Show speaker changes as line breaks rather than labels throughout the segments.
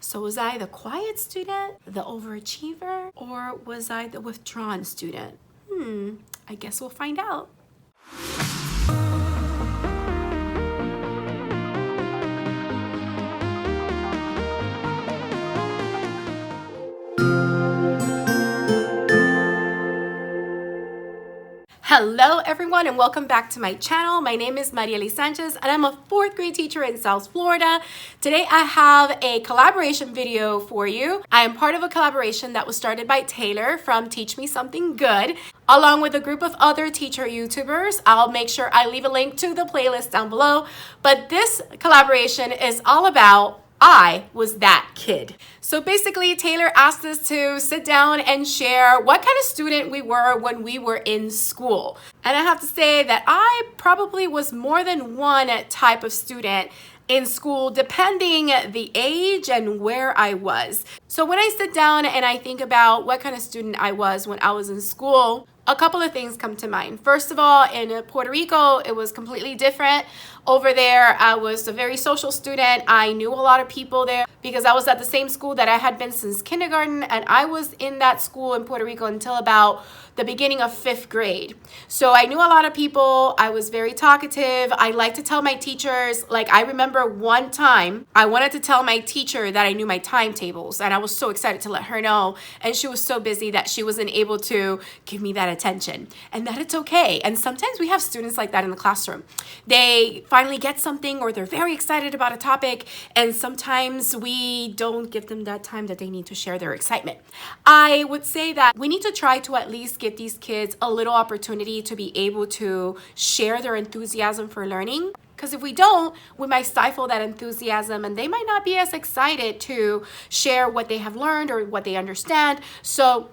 So was I the quiet student, the overachiever, or was I the withdrawn student? I guess we'll find out. Hello everyone and welcome back to my channel. My name is Mariely Sanchez and I'm a 4th grade teacher in South Florida. Today I have a collaboration video for you. I am part of a collaboration that was started by Taylor from Teach Me Something Good, along with a group of other teacher YouTubers. I'll make sure I leave a link to the playlist down below. But this collaboration is all about I was that kid. So basically, Taylor asked us to sit down and share what kind of student we were when we were in school. And I have to say that I probably was more than one type of student in school, depending the age and where I was. So when I sit down and I think about what kind of student I was when I was in school, a couple of things come to mind. First of all, in Puerto Rico, it was completely different. Over there, I was a very social student. I knew a lot of people there because I was at the same school that I had been since kindergarten, and I was in that school in Puerto Rico until about the beginning of 5th grade. So I knew a lot of people. I was very talkative. I liked to tell my teachers, like I remember one time I wanted to tell my teacher that I knew my timetables, and I was so excited to let her know, and she was so busy that she wasn't able to give me that attention, and that it's okay. And sometimes we have students like that in the classroom. They finally get something or they're very excited about a topic, and sometimes we don't give them that time that they need to share their excitement. I would say that we need to try to at least give these kids a little opportunity to be able to share their enthusiasm for learning. Because if we don't, we might stifle that enthusiasm and they might not be as excited to share what they have learned or what they understand. So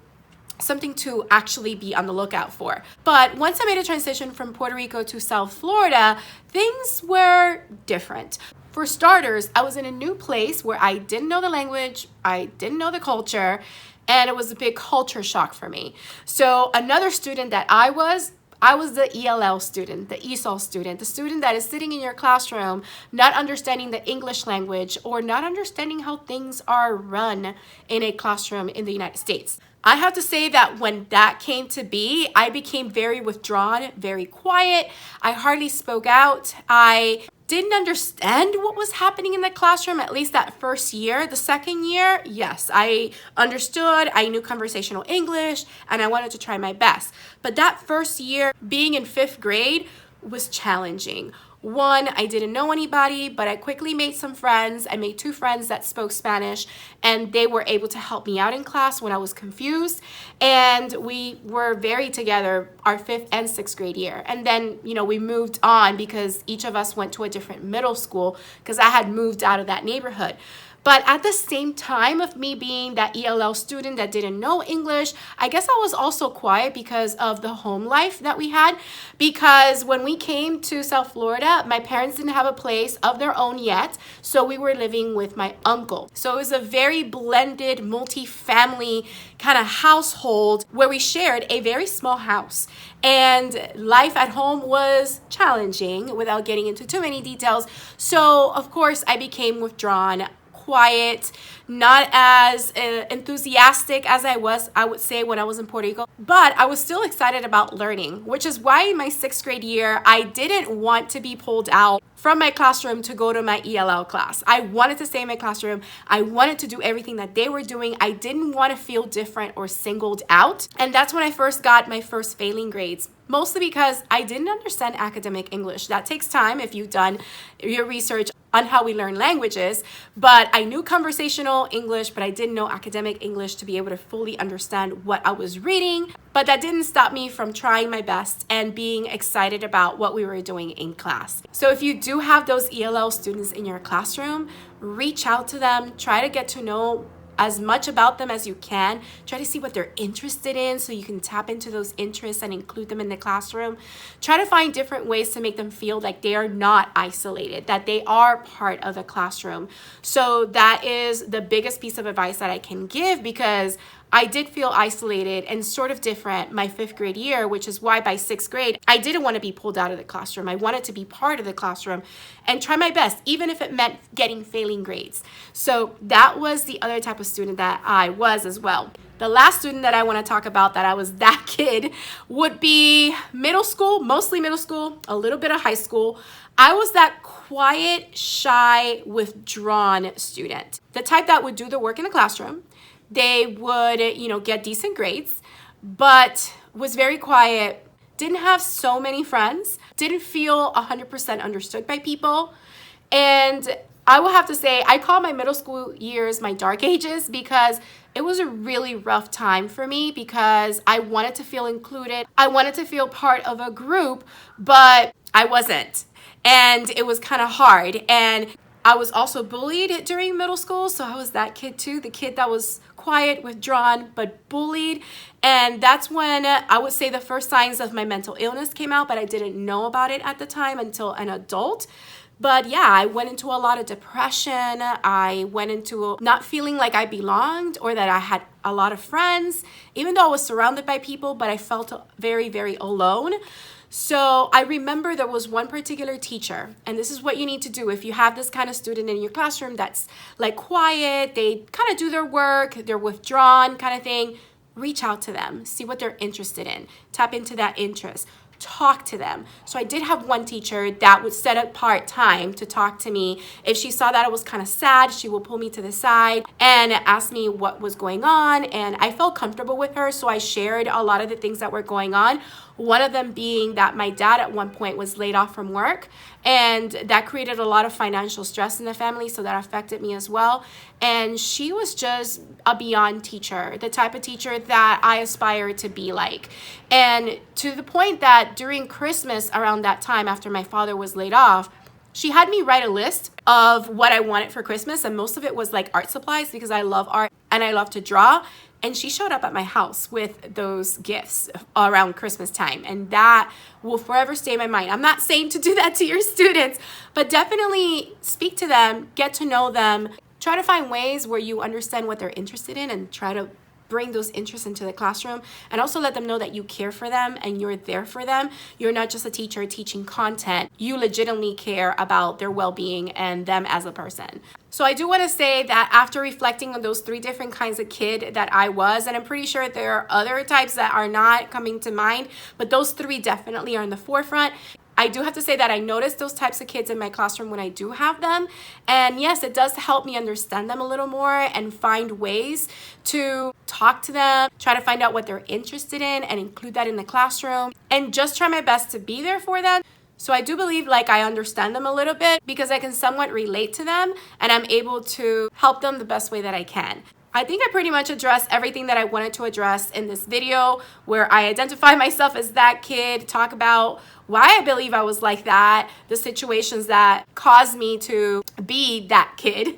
something to actually be on the lookout for. But once I made a transition from Puerto Rico to South Florida, things were different. For starters, I was in a new place where I didn't know the language, I didn't know the culture, and it was a big culture shock for me. So another student that I was the ELL student, the ESOL student, the student that is sitting in your classroom, not understanding the English language or not understanding how things are run in a classroom in the United States. I have to say that when that came to be, I became very withdrawn, very quiet. I hardly spoke out. I didn't understand what was happening in the classroom, at least that first year. The second year, yes, I understood. I knew conversational English and I wanted to try my best. But that first year, being in 5th grade, was challenging. One, I didn't know anybody, but I quickly made some friends. I made 2 friends that spoke Spanish, and they were able to help me out in class when I was confused. And we were very together our 5th and 6th grade year. And then, we moved on because each of us went to a different middle school because I had moved out of that neighborhood. But at the same time of me being that ELL student that didn't know English, I guess I was also quiet because of the home life that we had. Because when we came to South Florida, my parents didn't have a place of their own yet. So we were living with my uncle. So it was a very blended, multi-family kind of household where we shared a very small house. And life at home was challenging without getting into too many details. So of course I became withdrawn, quiet, not as enthusiastic as I would say, when I was in Puerto Rico. But I was still excited about learning, which is why in my 6th grade year, I didn't want to be pulled out from my classroom to go to my ELL class. I wanted to stay in my classroom. I wanted to do everything that they were doing. I didn't want to feel different or singled out. And that's when I first got my first failing grades. Mostly because I didn't understand academic English. That takes time if you've done your research on how we learn languages, but I knew conversational English, but I didn't know academic English to be able to fully understand what I was reading. But that didn't stop me from trying my best and being excited about what we were doing in class. So if you do have those ELL students in your classroom, reach out to them, try to get to know as much about them as you can. Try to see what they're interested in so you can tap into those interests and include them in the classroom. Try to find different ways to make them feel like they are not isolated, that they are part of the classroom. So that is the biggest piece of advice that I can give, because I did feel isolated and sort of different my 5th grade year, which is why by 6th grade, I didn't want to be pulled out of the classroom. I wanted to be part of the classroom and try my best, even if it meant getting failing grades. So that was the other type of student that I was as well. The last student that I want to talk about that I was that kid would be middle school, mostly middle school, a little bit of high school. I was that quiet, shy, withdrawn student. The type that would do the work in the classroom. They would, get decent grades, but was very quiet, didn't have so many friends, didn't feel 100% understood by people. And I will have to say, I call my middle school years my dark ages because it was a really rough time for me because I wanted to feel included. I wanted to feel part of a group, but I wasn't. And it was kind of hard. And I was also bullied during middle school. So I was that kid too, the kid that was quiet, withdrawn, but bullied. And that's when I would say the first signs of my mental illness came out, but I didn't know about it at the time until an adult. But yeah, I went into a lot of depression. I went into not feeling like I belonged or that I had a lot of friends, even though I was surrounded by people, but I felt very, very alone. So I remember there was one particular teacher, and this is what you need to do if you have this kind of student in your classroom that's like quiet, they kind of do their work, they're withdrawn kind of thing. Reach out to them, see what they're interested in, tap into that interest. Talk to them. So I did have one teacher that would set apart time to talk to me. If she saw that I was kind of sad, she would pull me to the side and ask me what was going on. And I felt comfortable with her, so I shared a lot of the things that were going on. One of them being that my dad at one point was laid off from work, and that created a lot of financial stress in the family, so that affected me as well. And she was just a beyond teacher, the type of teacher that I aspire to be like. And to the point that during Christmas, around that time after my father was laid off, she had me write a list of what I wanted for Christmas, and most of it was like art supplies because I love art and I love to draw. And she showed up at my house with those gifts around Christmas time. And that will forever stay in my mind. I'm not saying to do that to your students, but definitely speak to them, get to know them, try to find ways where you understand what they're interested in and try to bring those interests into the classroom, and also let them know that you care for them and you're there for them. You're not just a teacher teaching content. You legitimately care about their well-being and them as a person. So I do want to say that after reflecting on those 3 different kinds of kid that I was, and I'm pretty sure there are other types that are not coming to mind, but those 3 definitely are in the forefront. I do have to say that I notice those types of kids in my classroom when I do have them. And yes, it does help me understand them a little more and find ways to talk to them, try to find out what they're interested in and include that in the classroom, and just try my best to be there for them. So I do believe like I understand them a little bit because I can somewhat relate to them and I'm able to help them the best way that I can. I think I pretty much addressed everything that I wanted to address in this video, where I identify myself as that kid, talk about why I believe I was like that, the situations that caused me to be that kid,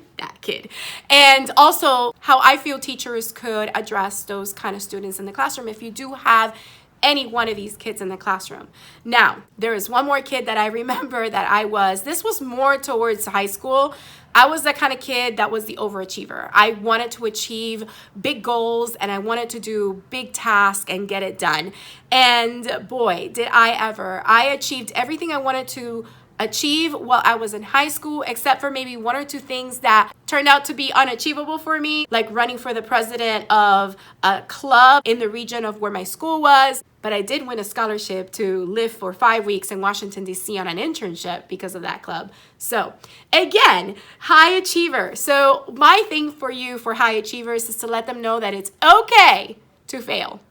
and also how I feel teachers could address those kind of students in the classroom if you do have any one of these kids in the classroom. Now, there is one more kid that I remember that this was more towards high school. I was the kind of kid that was the overachiever. I wanted to achieve big goals and I wanted to do big tasks and get it done. And boy, did I ever. I achieved everything I wanted to achieve while I was in high school, except for maybe 1 or 2 things that turned out to be unachievable for me, like running for the president of a club in the region of where my school was. But I did win a scholarship to live for 5 weeks in Washington, D.C. on an internship because of that club. So again, high achiever. So my thing for you for high achievers is to let them know that it's okay to fail.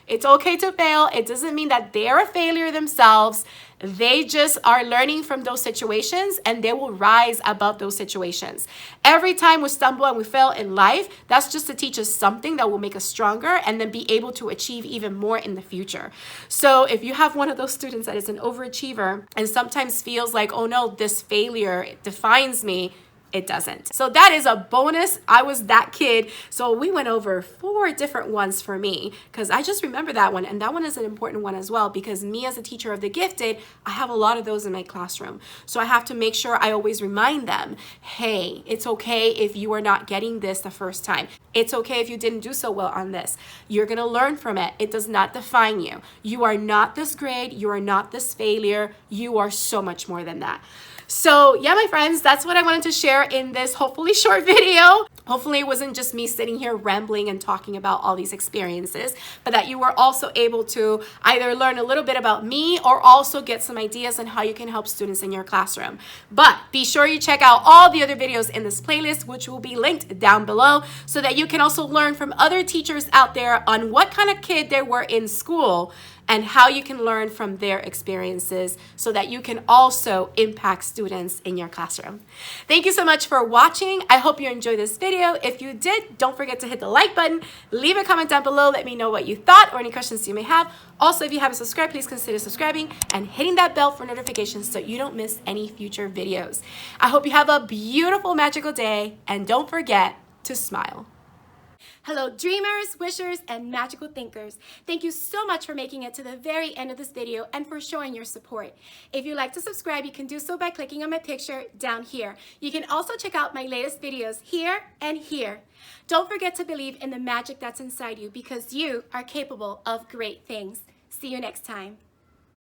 It's okay to fail. It doesn't mean that they're a failure themselves. They just are learning from those situations and they will rise above those situations. Every time we stumble and we fail in life, that's just to teach us something that will make us stronger and then be able to achieve even more in the future. So if you have one of those students that is an overachiever and sometimes feels like, oh no, this failure defines me, it doesn't. So that is a bonus. I was that kid. So we went over 4 different ones for me because I just remember that one. And that one is an important one as well because me as a teacher of the gifted, I have a lot of those in my classroom. So I have to make sure I always remind them, hey, it's okay if you are not getting this the first time. It's okay if you didn't do so well on this. You're going to learn from it. It does not define you. You are not this grade. You are not this failure. You are so much more than that. So yeah, my friends, that's what I wanted to share in this hopefully short video. Hopefully it wasn't just me sitting here rambling and talking about all these experiences, but that you were also able to either learn a little bit about me or also get some ideas on how you can help students in your classroom. But be sure you check out all the other videos in this playlist, which will be linked down below, so that you can also learn from other teachers out there on what kind of kid they were in school and how you can learn from their experiences so that you can also impact students in your classroom. Thank you so much for watching. I hope you enjoyed this video. If you did, don't forget to hit the like button, leave a comment down below, let me know what you thought or any questions you may have. Also, if you haven't subscribed, please consider subscribing and hitting that bell for notifications so you don't miss any future videos. I hope you have a beautiful, magical day, and don't forget to smile. Hello dreamers, wishers, and magical thinkers. Thank you so much for making it to the very end of this video and for showing your support. If you'd like to subscribe, you can do so by clicking on my picture down here. You can also check out my latest videos here and here. Don't forget to believe in the magic that's inside you because you are capable of great things. See you next time.